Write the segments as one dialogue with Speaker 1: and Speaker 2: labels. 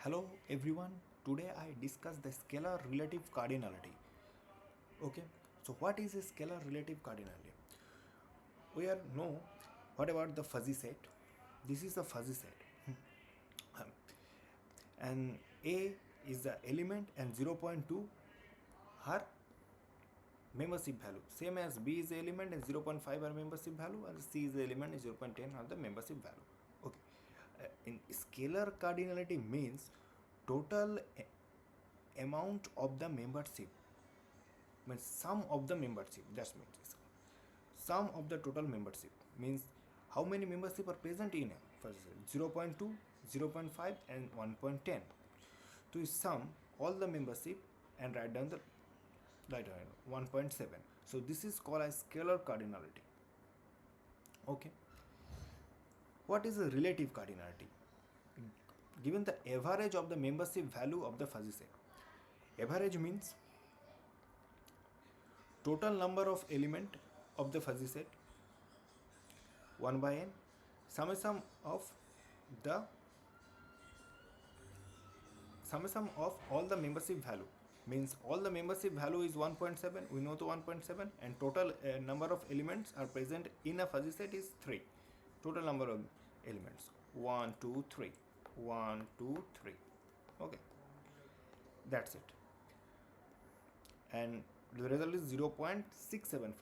Speaker 1: Hello everyone, today I discuss the scalar relative cardinality. Okay, so what is a scalar relative cardinality? We are know what about the fuzzy set? This is the fuzzy set. And A is the element and 0.2 are membership value. Same as B is the element and 0.5 are membership value and C is the element and 0.10 are the membership value. Okay. In scalar cardinality means total amount of the membership means sum of the membership, that means sum of the total membership means how many membership are present in a first 0.2 0.5 and 1.10 to sum all the membership and write down the right hand 1.7. So this is called as scalar cardinality. Okay, what is a relative cardinality? Given the average of the membership value of the fuzzy set. Average means total number of element of the fuzzy set 1 by n summation of the summation of all the membership value means all the membership value is 1.7, we know the 1.7, and total number of elements are present in a fuzzy set is 3. Total number of elements 1 2 3 1 2 3. Okay, that's it, and the result is 0.675.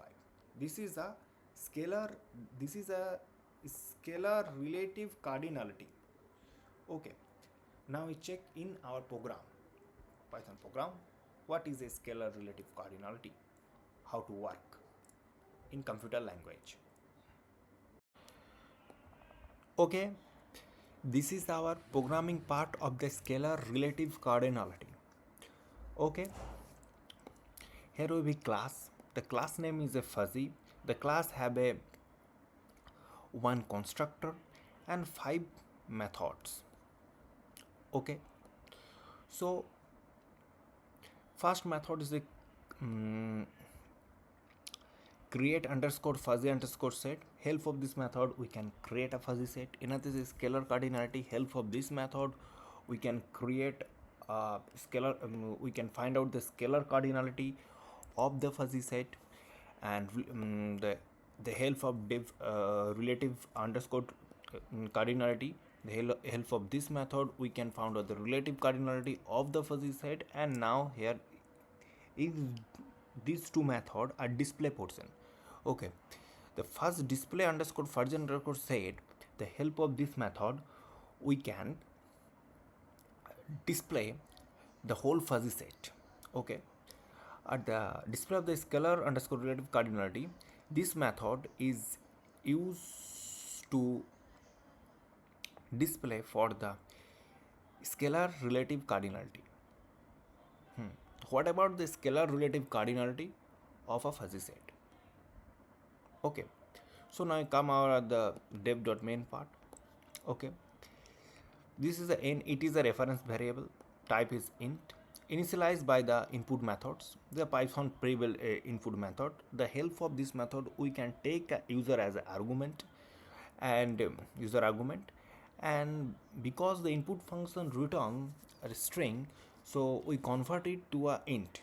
Speaker 1: This is a scalar, this is a scalar relative cardinality. Okay, now we check in our program, Python program, what is a scalar relative cardinality, how to work in computer language. Okay, this is our programming part of the scalar relative cardinality. Okay, here will be class. The class name is a fuzzy. The class have a one constructor and 5 methods. Okay, so first method is a create underscore fuzzy underscore set. Help of this method we can create a fuzzy set. Another is scalar cardinality. Help of this method we can create a scalar, we can find out the scalar cardinality of the fuzzy set, and the help of relative underscore cardinality. The help of this method we can find out the relative cardinality of the fuzzy set. And now here is these two methods are display portion. Okay, the first display underscore fuzzy underscore set, the help of this method we can display the whole fuzzy set. Okay, at the display of the scalar underscore relative cardinality, this method is used to display for the scalar relative cardinality. What about the scalar relative cardinality of a fuzzy set? Okay, so now I come out at the dev.main part. Okay, this is the n, it is a reference variable, type is int, initialized by the input methods, the Python pre-built input method. The help of this method we can take a user as an argument and user argument, and because the input function return a string, so we convert it to a int.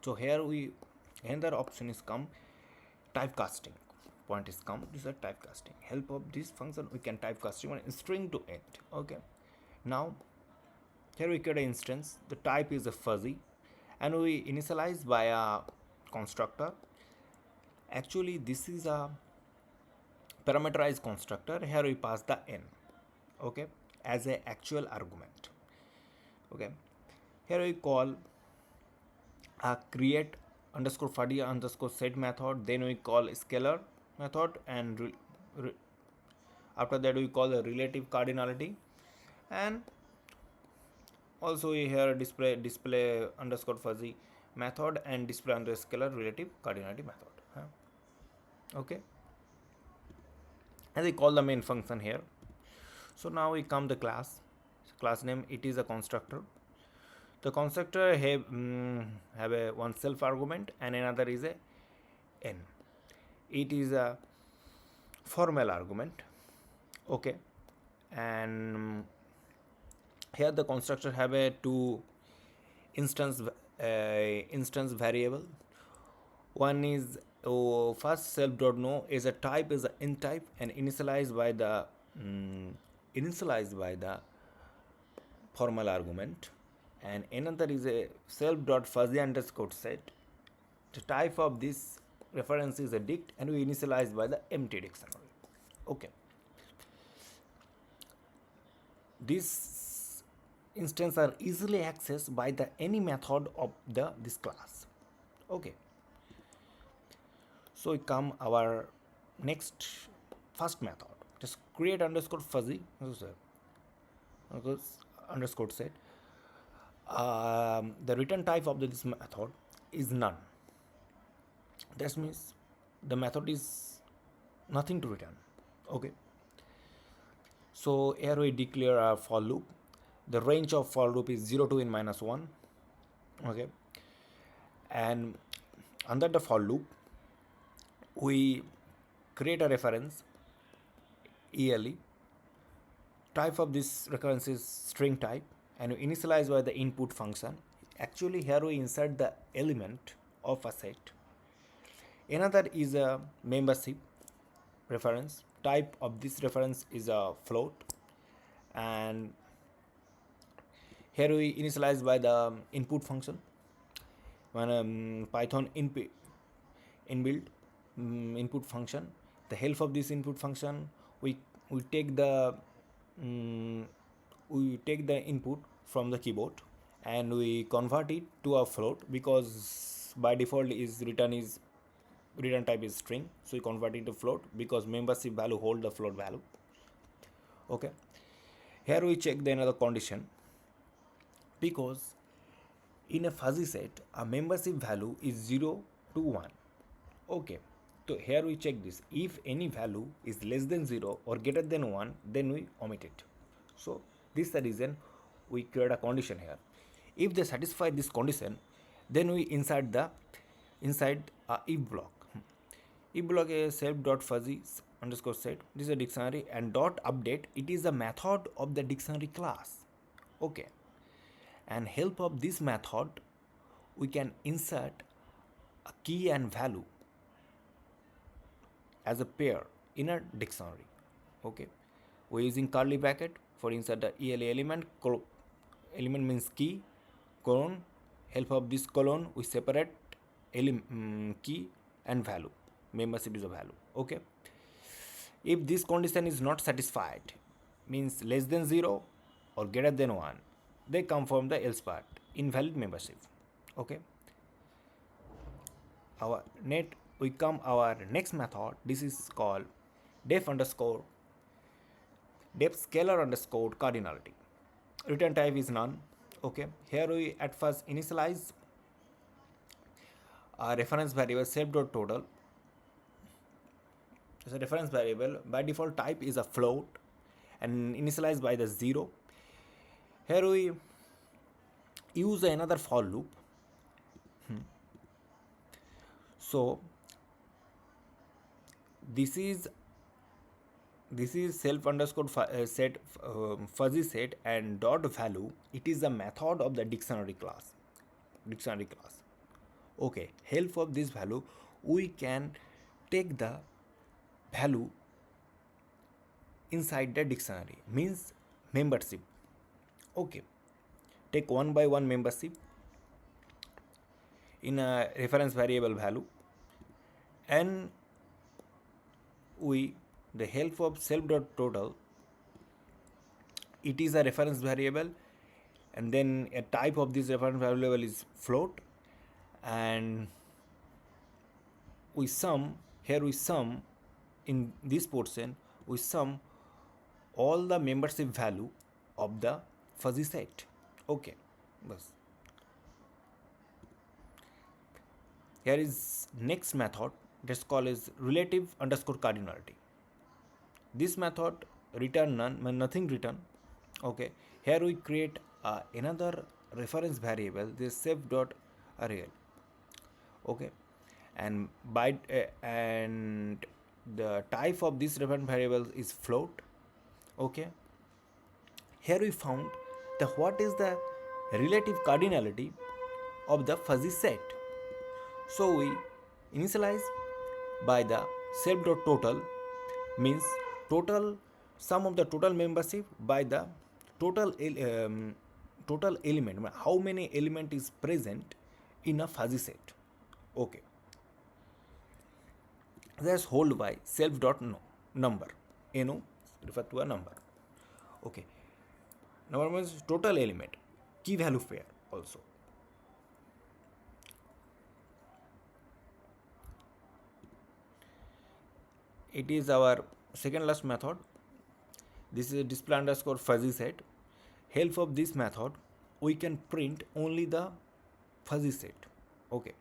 Speaker 1: So here we, another option is come typecasting, point is come, this is a typecasting. Help of this function we can typecasting one string to int. Okay, now here we create an instance, the type is a fuzzy, and we initialize by a constructor. Actually this is a parameterized constructor. Here we pass the n, okay, as a actual argument. Okay, here we call a create underscore fuzzy underscore set method, then we call scalar method, and after that we call the relative cardinality, and also we here display underscore fuzzy method and display underscore scalar relative cardinality method. Okay, and we call the main function here. So now we come the class name, it is a constructor. The constructor have a one self argument and another is a n. It is a formal argument. Okay, and Here the constructor have a two instance instance variable. One is first self dot no is a type is an int type and mm, initialized by the formal argument, and another is a self dot fuzzy underscore set. The type of this reference is a dict and we initialize by the empty dictionary. Okay, these instances are easily accessed by the any method of the this class. Okay, so we come our next first method. Just create underscore fuzzy underscore set. The return type of this method is none. That means the method is nothing to return. Okay, so here we declare a for loop. The range of for loop is 0 to n minus 1. Okay, and under the for loop we create a reference ELE. Type of this recurrence is string type and we initialize by the input function. Actually here we insert the element of a set. Another is a membership reference. Type of this reference is a float, and here we initialize by the input function. When Python inbuilt input function, the help of this input function, we take the input from the keyboard and we convert it to a float, because by default return type is string, so we convert it to float because membership value hold the float value. Okay, here we check the another condition, because in a fuzzy set a membership value is 0 to 1. Okay, so here we check this. If any value is less than 0 or greater than 1, then we omit it. So this is the reason we create a condition here. If they satisfy this condition, then we inside a if block. If block is self dot fuzzy underscore set. This is a dictionary, and dot update, it is a method of the dictionary class. Okay, and help of this method we can insert a key and value as a pair in a dictionary. Okay, we're using curly bracket for insert the ELE element. Element means key, colon. Help of this colon we separate key and value. Membership is a value. Okay, if this condition is not satisfied, means less than 0 or greater than 1, they come from the else part, invalid membership. Okay, our next method. This is called def scalar underscore cardinality. Return type is none. Okay, here we at first initialize a reference variable self dot total. It's a reference variable. By default type is a float and initialized by the 0. Here we use another for loop. So this is self underscore set fuzzy set and dot value. It is a method of the dictionary class. Okay, help of this value we can take the value inside the dictionary, means membership. Okay, take one by one membership in a reference variable value, and we the help of self dot total, it is a reference variable, and then a type of this reference variable is float, and we sum in this portion we sum all the membership value of the fuzzy set. Okay, bas. Here is next method that's called as relative underscore cardinality. This method return none, nothing return. Okay, here we create another reference variable, this self dot array. Okay, and and the type of this reference variable is float. Okay, here we found The what is the relative cardinality of the fuzzy set? So we initialize by the self dot total means total sum of the total membership by the total total element, how many element is present in a fuzzy set. Okay, that's hold by self dot no, number. No refer to a number. Okay, number means total element, key value pair also. It is our second last method. This is a display underscore fuzzy set. Help of this method, we can print only the fuzzy set. Okay.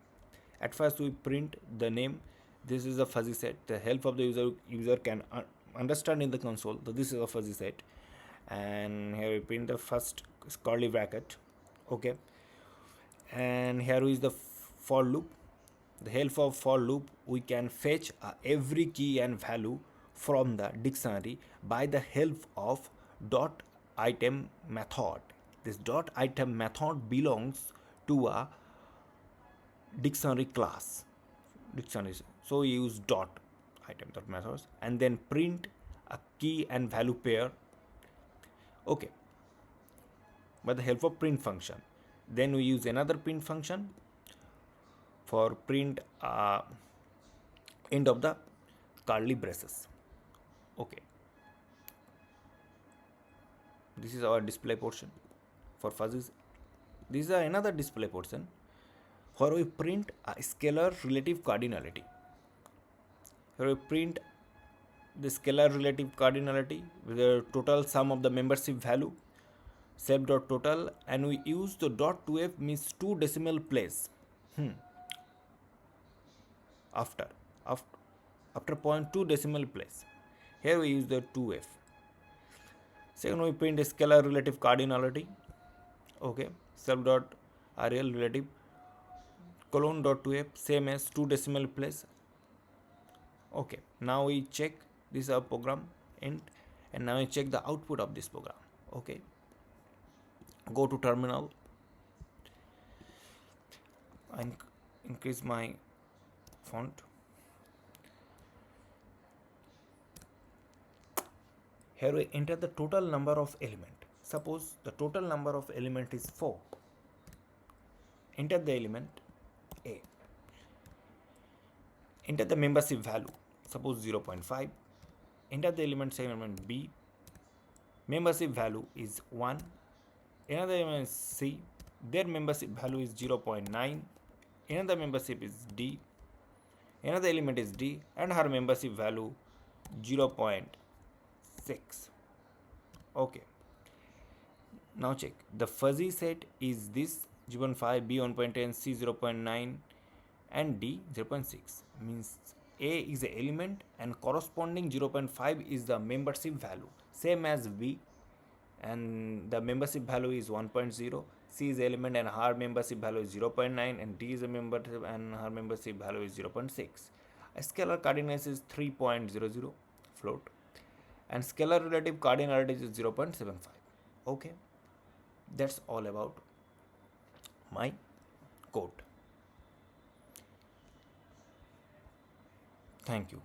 Speaker 1: At first we print the name. This is a fuzzy set. The help of the user can understand in the console that this is a fuzzy set. And here we print the first curly bracket. Okay. And here is the for loop. The help of for loop, we can fetch every key and value from the dictionary by the help of dot item method. This dot item method belongs to a dictionary class. Dictionary. So we use dot item dot methods and then print a key and value pair. Okay. By the help of print function. Then we use another print function for print end of the curly braces. Okay, this is our display portion for fuzzies. This is another display portion where we print a scalar relative cardinality. Here we print the scalar relative cardinality with the total sum of the membership value self dot total, and we use the dot 2f means 2 decimal place after after after 0.2 decimal place. Here we use the 2f. Second, we print a scalar relative cardinality. Okay, self dot rel relative colon dot 2f same as 2 decimal place. Okay, now we check this our program end, and now we check the output of this program. Okay, go to terminal and increase my font. Here we enter the total number of element. Suppose the total number of element is 4. Enter the element A. Enter the membership value. Suppose 0.5. Enter the element B. Membership value is 1. Another element is C. Their membership value is 0.9. Another membership is D. Another element is D, and her membership value 0.6. Okay. Now check. The fuzzy set is this 0.5, B 1.10, C 0.9, and D 0.6. Means A is the element and corresponding 0.5 is the membership value. Same as B, and the membership value is 1.0. C is the element and her membership value is 0.9, and D is a membership and her membership value is 0.6. A scalar cardinality is 3.00 float, and scalar relative cardinality is 0.75. Okay, that's all about my code. Thank you.